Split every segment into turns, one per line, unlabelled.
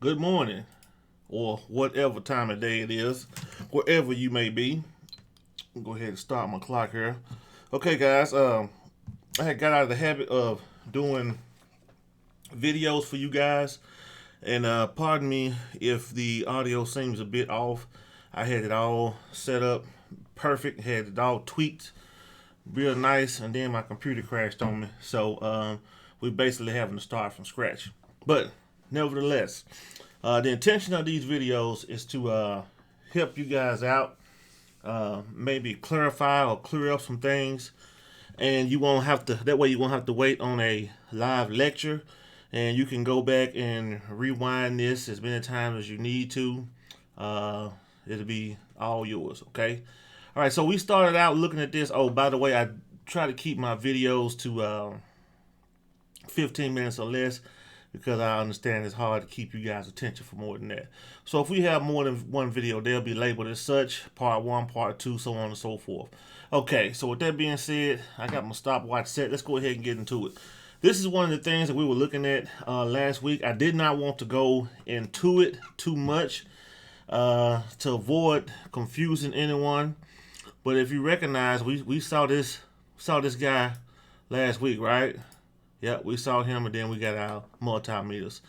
good morning, or whatever time of day it is, wherever you may be. I'll go ahead and start my clock here. Okay, guys. I had got out of the habit of doing videos for you guys, and pardon me if the audio seems a bit off. I had it all set up perfect, had it all tweaked, real nice, and then my computer crashed on me. So we basically having to start from scratch. But nevertheless, the intention of these videos is to help you guys out, maybe clarify or clear up some things, and you won't have to. That way, you won't have to wait on a live lecture, and you can go back and rewind this as many times as you need to. It'll be all yours. Okay. All right. So we started out looking at this. Oh, by the way, I try to keep my videos to 15 minutes or less, because I understand it's hard to keep you guys' attention for more than that. So if we have more than one video, they'll be labeled as such: part one, part two, so on and so forth. Okay, so with that being said, I got my stopwatch set. Let's go ahead and get into it. This is one of the things that we were looking at last week. I did not want to go into it too much to avoid confusing anyone. But if you recognize, we saw this guy last week, right? Yep, we saw him, and then we got our multimeters.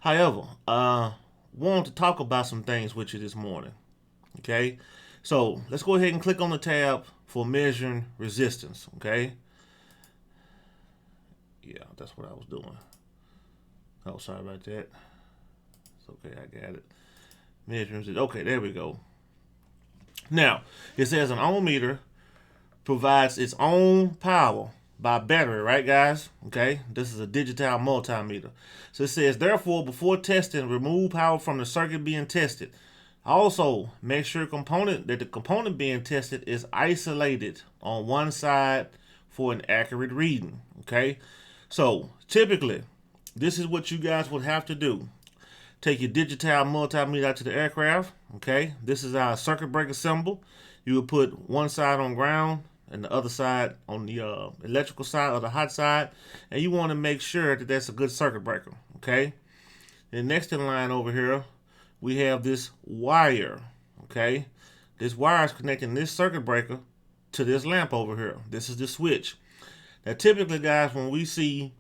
However, wanted to talk about some things with you this morning. Okay, so let's go ahead and click on the tab for measuring resistance. Okay, yeah, that's what I was doing. Oh, sorry about that. It's okay, I got it. Measuring resistance. Okay, there we go. Now it says an ohm meter provides its own power by battery, right, guys? Okay, this is a digital multimeter. So it says, therefore, before testing, remove power from the circuit being tested. Also, make sure the component being tested is isolated on one side for an accurate reading. Okay, so typically, this is what you guys would have to do. Take your digital multimeter out to the aircraft. Okay, this is our circuit breaker symbol. You would put one side on ground and the other side on the electrical side or the hot side, and you want to make sure that that's a good circuit breaker. Okay, and next in line over here we have this wire. Okay, this wire is connecting this circuit breaker to this lamp over here. This is the switch. Now typically, guys, when we see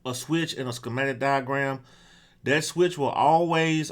a switch in a schematic diagram, that switch will always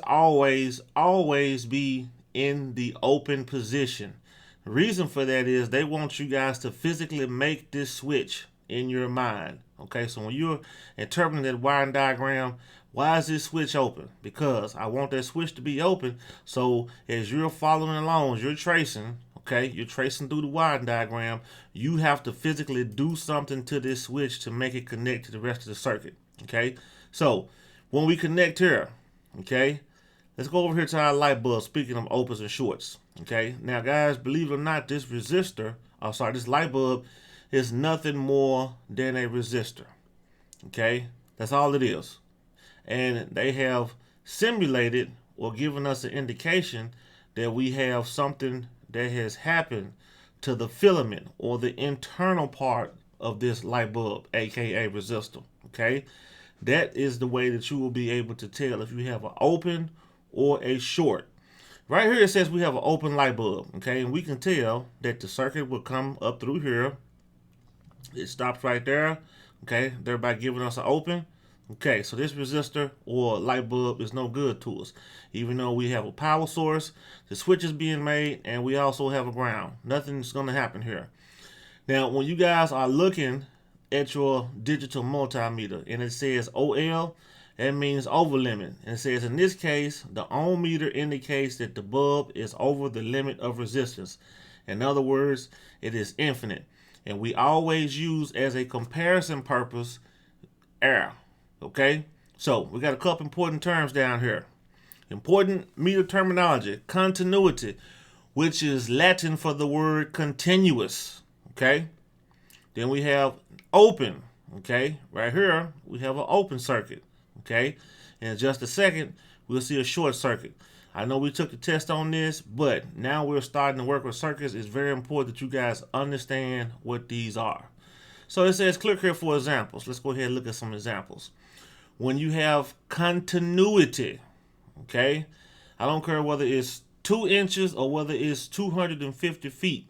be in the open position. The reason for that is they want you guys to physically make this switch in your mind. Okay, so when you're interpreting that wiring diagram, why is this switch open? Because I want that switch to be open, so as you're following along, as you're tracing, okay, you're tracing through the wiring diagram, you have to physically do something to this switch to make it connect to the rest of the circuit. Okay, so when we connect here, okay, let's go over here to our light bulb. Speaking of opens and shorts, okay. Now, guys, believe it or not, this this light bulb is nothing more than a resistor. Okay, that's all it is. And they have simulated or given us an indication that we have something that has happened to the filament or the internal part of this light bulb, aka resistor. Okay, that is the way that you will be able to tell if you have an open or a short. Right here it says we have an open light bulb, okay, and we can tell that the circuit will come up through here. It stops right there, okay, thereby giving us an open. Okay, so this resistor or light bulb is no good to us, even though we have a power source, the switch is being made, and we also have a ground. Nothing's going to happen here. Now, when you guys are looking at your digital multimeter and it says OL, that means over limit. And it says in this case, the ohm meter indicates that the bulb is over the limit of resistance. In other words, it is infinite. And we always use as a comparison purpose air. Okay? So we got a couple important terms down here. Important meter terminology: continuity, which is Latin for the word continuous. Okay? Then we have open. Okay? Right here, we have an open circuit. Okay, in just a second, we'll see a short circuit. I know we took the test on this, but now we're starting to work with circuits. It's very important that you guys understand what these are. So it says click here for examples. Let's go ahead and look at some examples. when you have continuity, okay? I don't care whether it's 2 inches or whether it's 250 feet.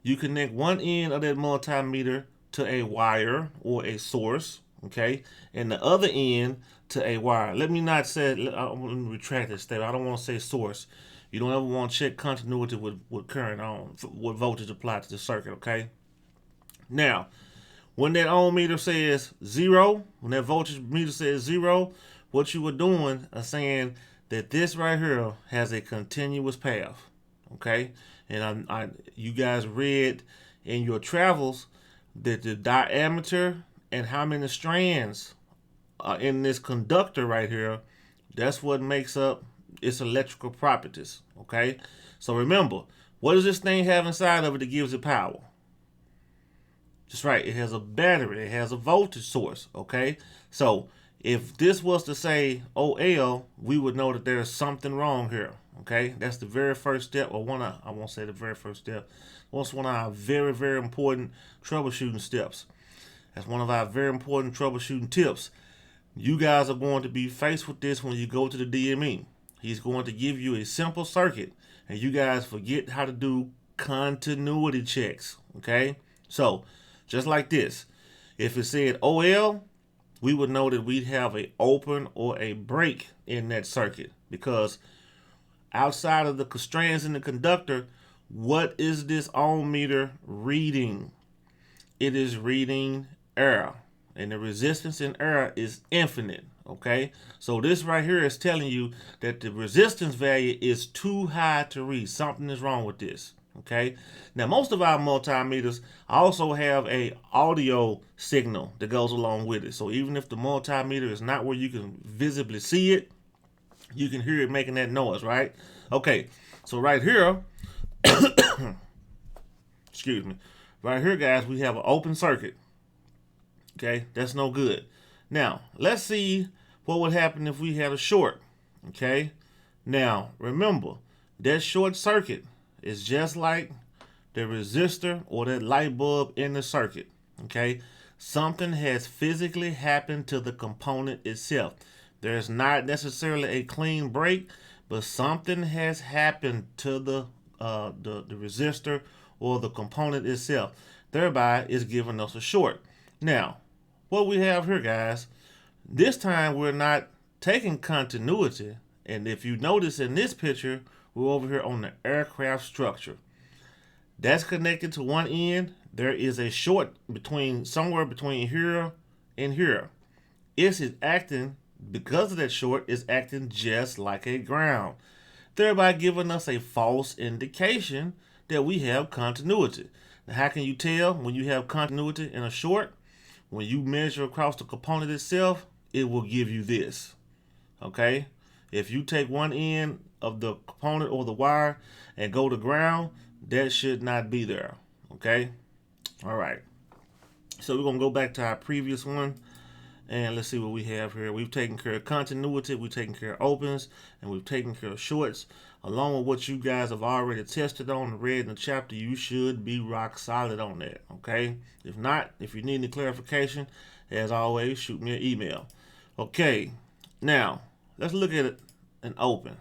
You connect one end of that multimeter to a wire or a source, okay, and the other end to a wire. Let me retract that statement. I don't want to say source. You don't ever want to check continuity with current on, with voltage applied to the circuit, okay? Now, when that ohm meter says 0, when that voltage meter says 0, what you were doing is saying that this right here has a continuous path, okay? And you guys read in your travels that the diameter and how many strands are in this conductor right here, that's what makes up its electrical properties, okay? So remember, what does this thing have inside of it that gives it power? That's right, it has a battery, it has a voltage source, okay? So if this was to say OL, we would know that there's something wrong here, okay? That's the very first step, or I won't say the very first step. That's one of our very, very important troubleshooting steps. That's one of our very important troubleshooting tips. You guys are going to be faced with this when you go to the DME. He's going to give you a simple circuit, and you guys forget how to do continuity checks, okay? So, just like this, if it said OL, we would know that we'd have an open or a break in that circuit, because outside of the strands in the conductor, what is this ohm meter reading? It is reading error, and the resistance in error is infinite, okay? So this right here is telling you that the resistance value is too high to read. Something is wrong with this, okay? Now, most of our multimeters also have a audio signal that goes along with it. So even if the multimeter is not where you can visibly see it, you can hear it making that noise, right? Okay, so right here, excuse me, right here, guys, we have an open circuit. Okay, that's no good. Now, let's see what would happen if we had a short. Okay, now remember, that short circuit is just like the resistor or that light bulb in the circuit. Okay, something has physically happened to the component itself. There's not necessarily a clean break, but something has happened to the resistor or the component itself. Thereby, is giving us a short. Now, what we have here, guys, this time we're not taking continuity. And if you notice in this picture, we're over here on the aircraft structure. That's connected to one end. There is a short somewhere between here and here. It's acting, because of that short, is acting just like a ground, thereby giving us a false indication that we have continuity. Now, how can you tell when you have continuity in a short? When you measure across the component itself, it will give you this, okay? If you take one end of the component or the wire and go to ground, that should not be there, okay? All right. So we're going to go back to our previous one, and let's see what we have here. We've taken care of continuity, we've taken care of opens, and we've taken care of shorts. Along with what you guys have already tested on and read in the chapter, you should be rock solid on that, okay? If not, if you need any clarification, as always, shoot me an email. Okay, now, let's look at an open.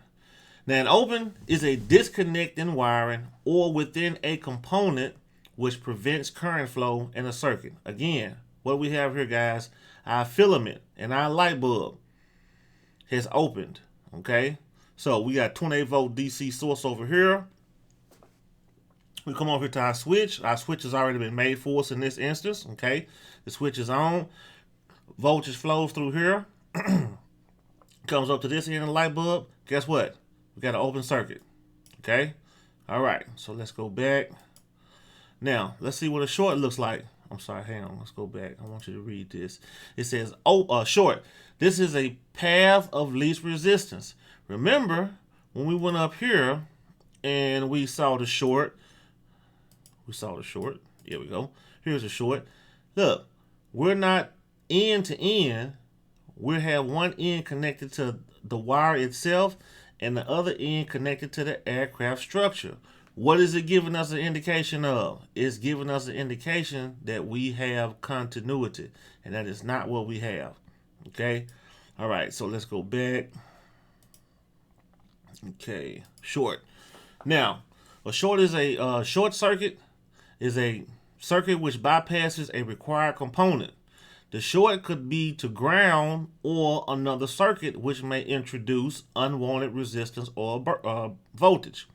Now, an open is a disconnect in wiring or within a component which prevents current flow in a circuit. Again, what we have here, guys, our filament and our light bulb has opened, okay? So we got 28 volt DC source over here. We come over here to our switch. Our switch has already been made for us in this instance, okay? The switch is on. Voltage flows through here. Comes up to this end of the light bulb. Guess what? We got an open circuit, okay? All right, so let's go back. Now, let's see what a short looks like. I'm sorry, hang on. Let's go back. I want you to read this. It says, short. This is a path of least resistance. Remember, when we went up here and we saw the short. Here we go. Here's a short. Look, we're not end to end. We have one end connected to the wire itself and the other end connected to the aircraft structure. What is it giving us an indication of? It's giving us an indication that we have continuity, and that is not what we have. Okay. All right. So let's go back. Okay. Short. Now, a short is a short circuit is a circuit which bypasses a required component. The short could be to ground or another circuit which may introduce unwanted resistance or voltage.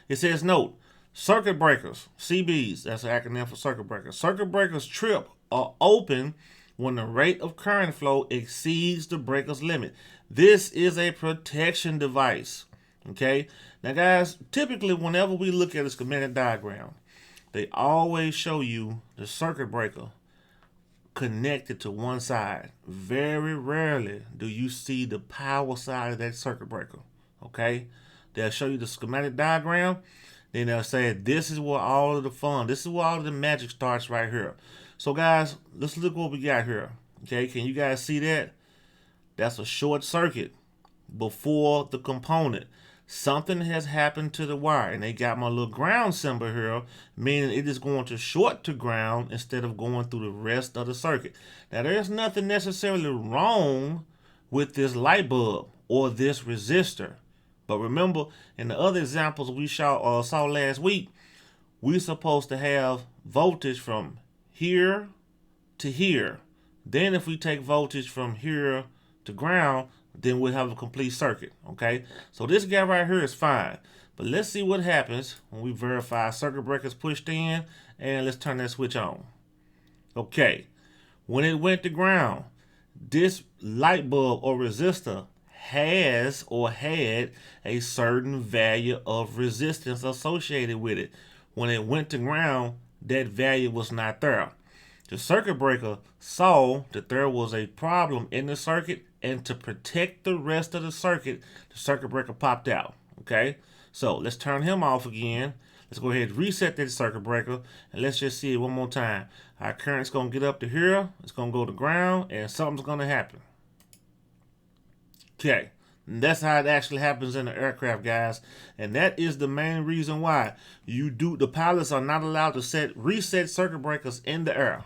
It says, note, circuit breakers, CBs, that's an acronym for circuit breakers. Circuit breakers trip or open when the rate of current flow exceeds the breaker's limit. This is a protection device. Okay? Now, guys, typically whenever we look at a schematic diagram, they always show you the circuit breaker connected to one side. Very rarely do you see the power side of that circuit breaker. Okay? They'll show you the schematic diagram. Then they'll say, this is where all of the fun, this is where all of the magic starts right here. So guys, let's look what we got here. Okay, can you guys see that? That's a short circuit before the component. Something has happened to the wire, and they got my little ground symbol here, meaning it is going to short to ground instead of going through the rest of the circuit. Now, there's nothing necessarily wrong with this light bulb or this resistor. But remember, in the other examples we saw last week, we're supposed to have voltage from here to here. Then if we take voltage from here to ground, then we'll have a complete circuit, okay? So this guy right here is fine. But let's see what happens when we verify circuit breakers pushed in, and let's turn that switch on. Okay, when it went to ground, this light bulb or resistor has or had a certain value of resistance associated with it. When it went to ground, that value was not there. The circuit breaker saw that there was a problem in the circuit, and to protect the rest of the circuit breaker popped out. Okay, so let's turn him off again. Let's go ahead and reset that circuit breaker, and let's just see it one more time. Our current's going to get up to here, it's going to go to ground, and something's going to happen. Okay, and that's how it actually happens in the aircraft, guys. And that is the main reason why the pilots are not allowed to reset circuit breakers in the air.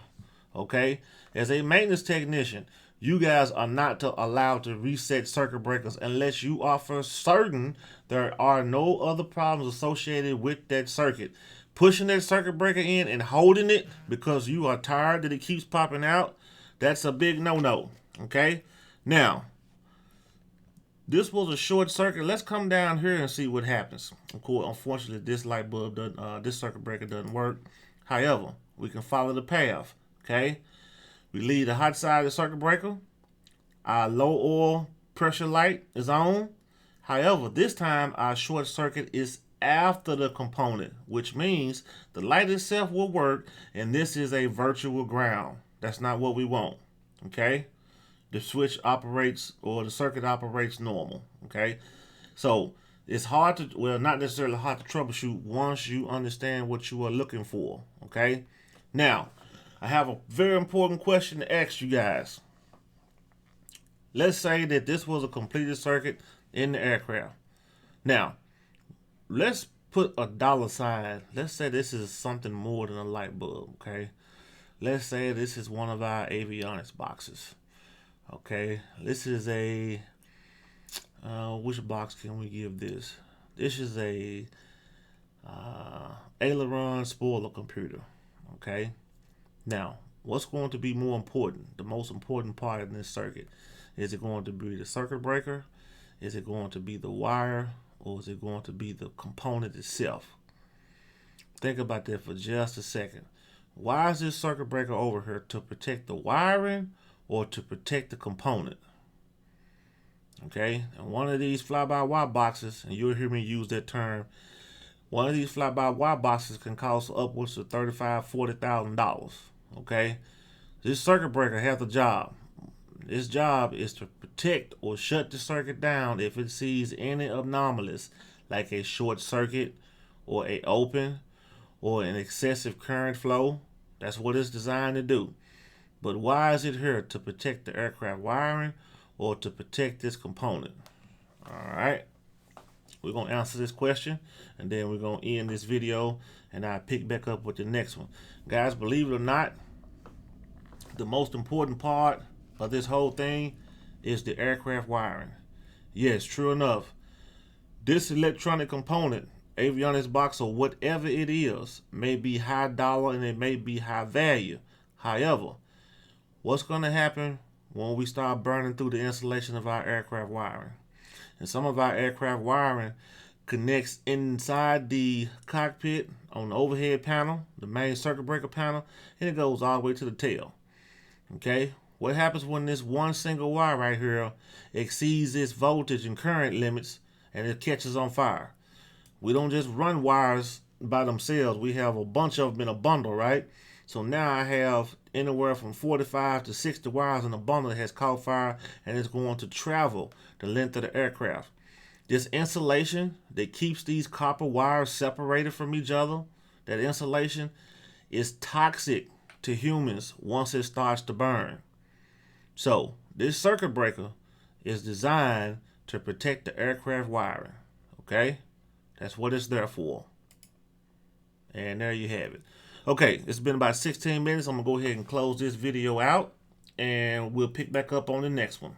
Okay, as a maintenance technician, you guys are not allowed to reset circuit breakers unless you are for certain there are no other problems associated with that circuit. Pushing that circuit breaker in and holding it because you are tired that it keeps popping out, that's a big no-no. Okay, now this was a short circuit. Let's come down here and see what happens. Of course, unfortunately, this light bulb doesn't, this circuit breaker doesn't work. However, we can follow the path. Okay, we leave the hot side of the circuit breaker. Our low oil pressure light is on. However, this time our short circuit is after the component, which means the light itself will work, and this is a virtual ground. That's not what we want. Okay, the switch operates, or the circuit operates normal. Okay, so it's hard to, well, not necessarily hard to troubleshoot once you understand what you are looking for. Okay, now I have a very important question to ask you guys. Let's say that this was a completed circuit in the aircraft. Now, let's put a dollar sign. Let's say this is something more than a light bulb, okay? Let's say this is one of our avionics boxes, okay? This is a, which box can we give this? This is a aileron spoiler computer, okay? Now, what's going to be more important? The most important part in this circuit. Is it going to be the circuit breaker? Is it going to be the wire? Or is it going to be the component itself? Think about that for just a second. Why is this circuit breaker over here? To protect the wiring or to protect the component? Okay, and one of these fly-by-wire boxes, and you'll hear me use that term, one of these fly-by-wire boxes can cost upwards of $35,000, $40,000. Okay, this circuit breaker has a job. Its job is to protect or shut the circuit down if it sees any anomalies, like a short circuit or a open or an excessive current flow. That's what it's designed to do. But why is it here? To protect the aircraft wiring or to protect this component? All right, we're going to answer this question, and then we're going to end this video, and I'll pick back up with the next one. Guys, believe it or not, the most important part of this whole thing is the aircraft wiring. Yes, true enough, this electronic component, avionics box or whatever it is, may be high dollar and it may be high value. However, what's going to happen when we start burning through the insulation of our aircraft wiring? And some of our aircraft wiring connects inside the cockpit on the overhead panel, the main circuit breaker panel, and it goes all the way to the tail. Okay, what happens when this one single wire right here exceeds its voltage and current limits and it catches on fire? We don't just run wires by themselves. We have a bunch of them in a bundle, right? So now I have anywhere from 45 to 60 wires in a bundle that has caught fire and it's going to travel the length of the aircraft. This insulation that keeps these copper wires separated from each other, that insulation is toxic to humans once it starts to burn. So this circuit breaker is designed to protect the aircraft wiring. Okay, that's what it's there for. And there you have it. Okay, it's been about 16 minutes. I'm gonna go ahead and close this video out and we'll pick back up on the next one.